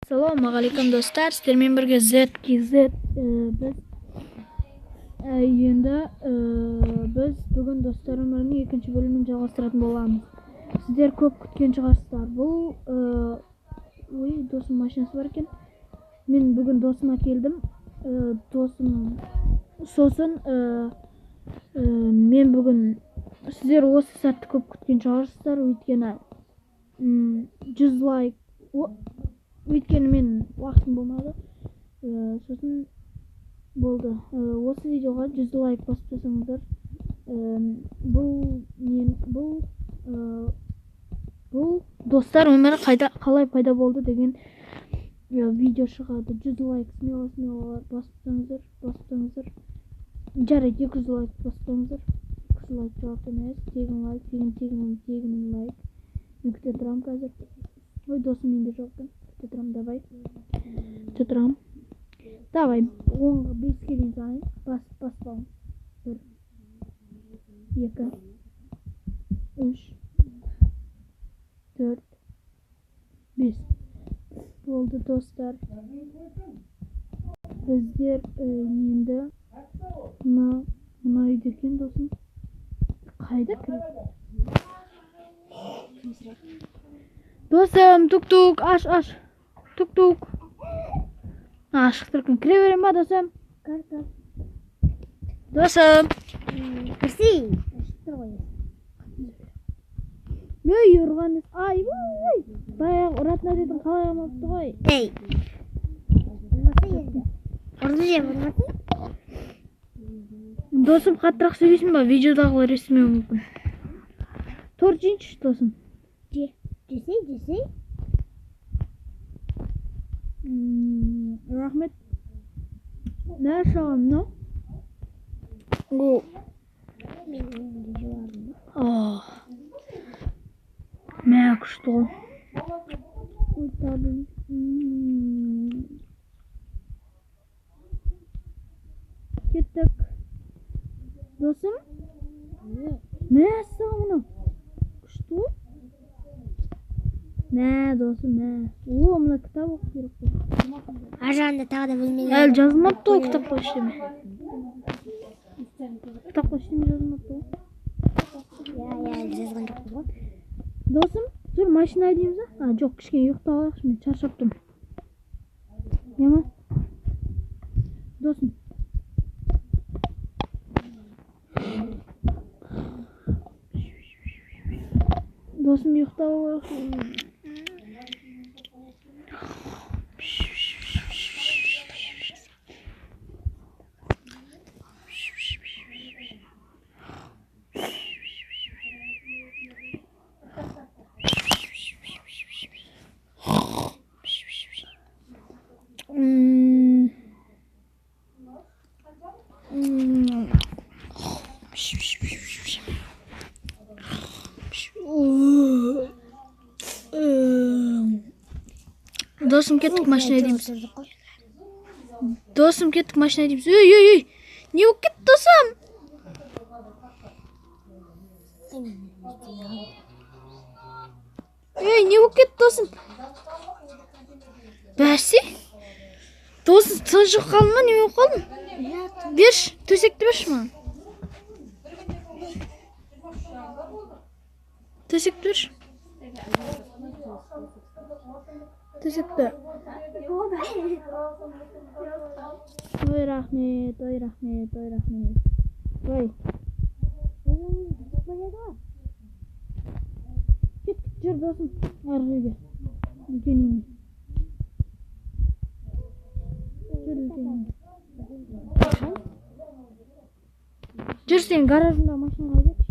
Assalomu alaykum do'stlar, sizlarмен birga ZKZ biz endi biz bugun do'stlar umrining 2-bo'limini жалғастыратын bo'lamiz. Sizlar ko'p kutgan шығарсыздар. Bu do'stim mashinasi bor ekan. Men bugun do'stimga keldim. Do'stim so'sin men bugun sizlar o'sha satni ko'p kutgan шығарсыздар. Өйткені 100 like өйткені мен уақытым болмады. Сосын болды. Осы видеоға 100 лайк басып жасаңыздар. Бұл достар өмірі қалай пайда болды деген видео шығады. 100 лайк смело басып жасаңыздар. Жарайды, 200 лайк басып жасаңыздар. 200 лайк жауап емес. Тегін лайк. Мен күте тұрам қазір. Ой, досым менде жоқ екен. Давай. Давай. 5 келін сайын баспауым. 1, 2, 3, 4, 5. Болды достар. Біздер енді мына үйде екен досым. Қайда кіреді? Досым, тук-тук, аш. Тук-тук. Ашық тұрған. Кіре берем ба, досым? Кір. Досым. Кірсей. Ой, ұрған. Ай. Баяғы ұратына дедің қалай амапты ғой. Ей. Ұрды жем, ұрмасын? Досым, қаттырақ сөйлесін ба? Видеодағылар естімеуі мүмкін. Тор жейінші, досым. Жесей. Рахмет. Ne şalım no? Bu. Merak что? Tabii. Gittik. Dostum? Ne yapsam bunu? Что? Ne dostum ne? Mına kitap okuyor. Ажанда тағы да бөлмеге. Әлі жазылмапты ғой кітапқа ештеме. Кітапқа ештеме жазылмапты ғой. Әлі жазған жоқпыз ғой. Досым, жүр машина айдаймыз ба? Жоқ, кішкене ұйықтап алайықшы, мен шаршап тұрмын. Ема? Досым. Досым ұйықтап алайықшы. Dostum kettik машина edeyimiz. Dostum kettik машина edeyimiz. Ey. Ne yok git dostum. Ey ne yok git dostum. Bәрсе? Dostum тыншық қалың ма, не болып қалдың? Берші, төсекті берші маған. Төсекті берші. Төсекті. Ой, рахмет. Ой. Кеттік, жүр досым, арғы үйге. Үлкен үйіне. Жүр сен гаражында машинаға кетші.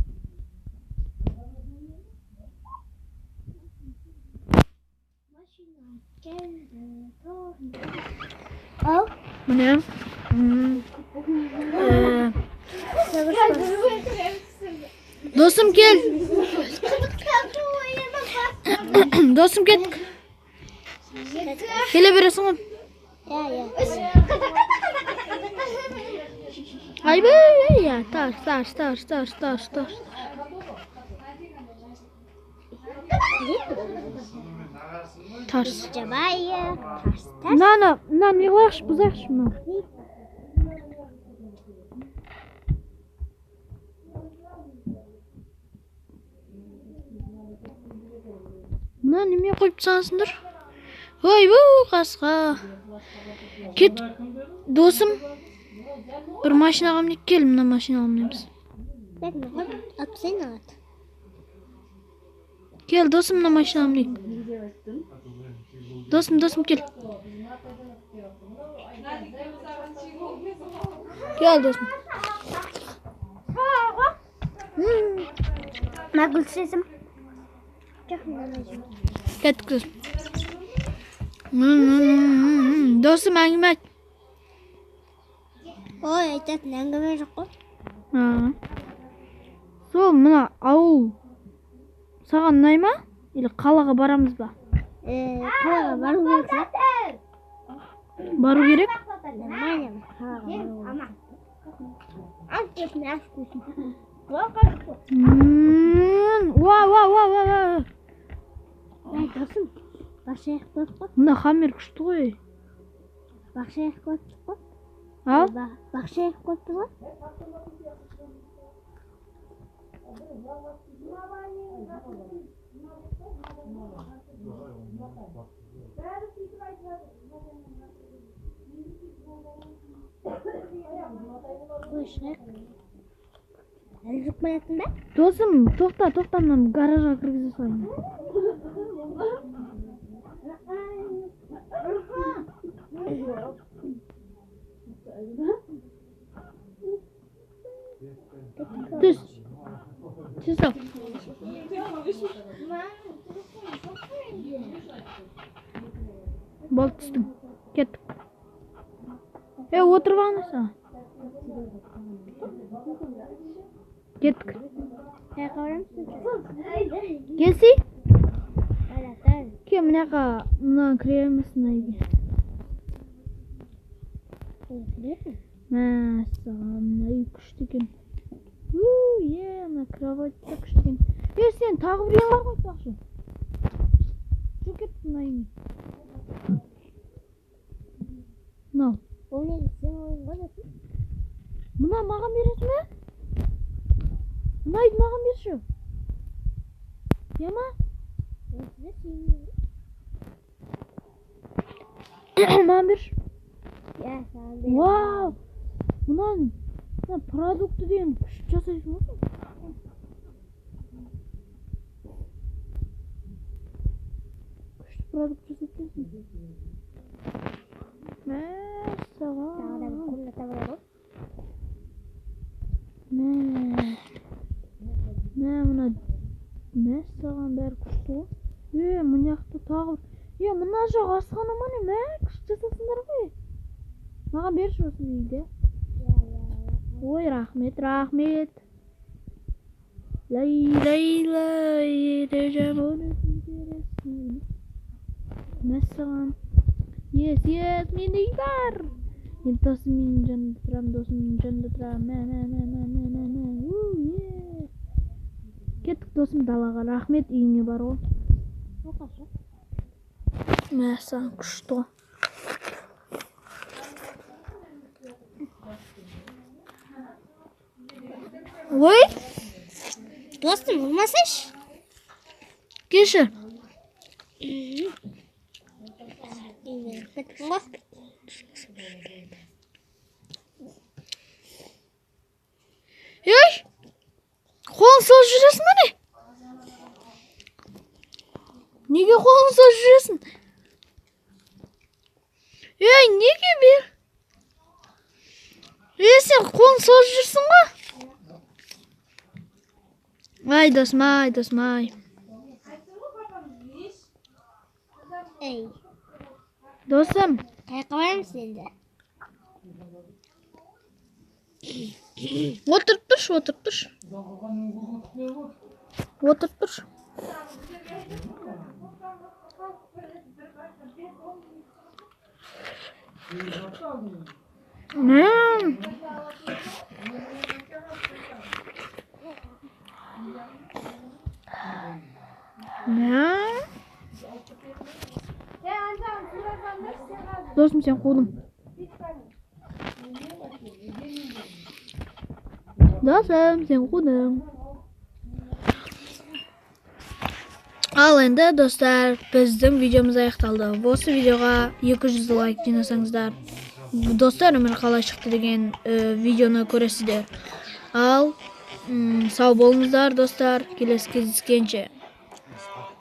Ал. Міне. Досым кел. Досым кеттік. Келе бересің ғой. Ay ya taş. Тарс. Жабайы. Тарс. Мынаны не қояқшы, бұзайықшы мынаны. Мына неме қойып тастағансыңдар? Ой, қасқа. Кет, досым. Бір машинаға мінейік, кел, мына машинаға мінеміз. Кел, досым, мына машинаға мінейік. Досым, кел. Кел, досым. Мәгіл түсесім. Кеттік, досым. Досым, әңгіме айт. Ой, айтатын әңгіме жоқ қой. Сол, мына ауыл саған ұнай ма? Или қалаға барамыз ба? Қалаға бару керек. Бару керек? Нормально, қалаға бару керек. Ай, досым, бақшаяқ болып қой. Мына хаммер күшті ғой. Бақшаяқ болып қой. Ал? Бақшаяқ болып қой. Әлі жоқ болатын ба? Досым, тоқта, мынаны гаражға кіргізе салайын. Түс. Түс ал. Болды, түстім. Кеттік. Отырып алыңыз. Кеттік. Келсей? Ке, мынаға кіреміз найге. Мәссаған, үй күшті екен. Мына кровать та күшті екен. Сен тағы біреуін бар ғой бақшы. Жоқ кеттік найге. Мынау. Мына маған бересің бе? Мынайды маған берші. Яма? Маған берші. Вау! Мынан продукты деген күшті жасайсың ғой? Күшті продукт жасайтын. Мәссаған. Мына мәссаған бәрі күшті ғой. Мұняқты тағы. Мына жақ асқаны ма не? Күшті жасасыңдар ғой. Маған берші осы дейді. Ой, рахмет. Лай. Мәссаған. Yes, мен үй бар. Досым менің жанымда тұрам. Кеттік досым далаға. Рахмет, үйіңе бар ғой. Мәссаған күшті ғой. Ой! Достым, ұрмасайшы. Келші. Қолын созып жүресің бе не? Неге қолын созып жүресің? Неге бер? Сен қолын созып жүрсің ғой? Ай, досым, ай. Ей. Досым. Қайқа барамыз енді? Отырып тұршы. Достым, сен қудың. Достым, сен қудың. Ал енді достар, біздің видеомыз аяқталды. Осы видеоға 200 лайк жинасаңыздар, достар өмір қалай шықты деген видеоны көресіздер. Ал сау болыңыздар достар, келесі кездескенше.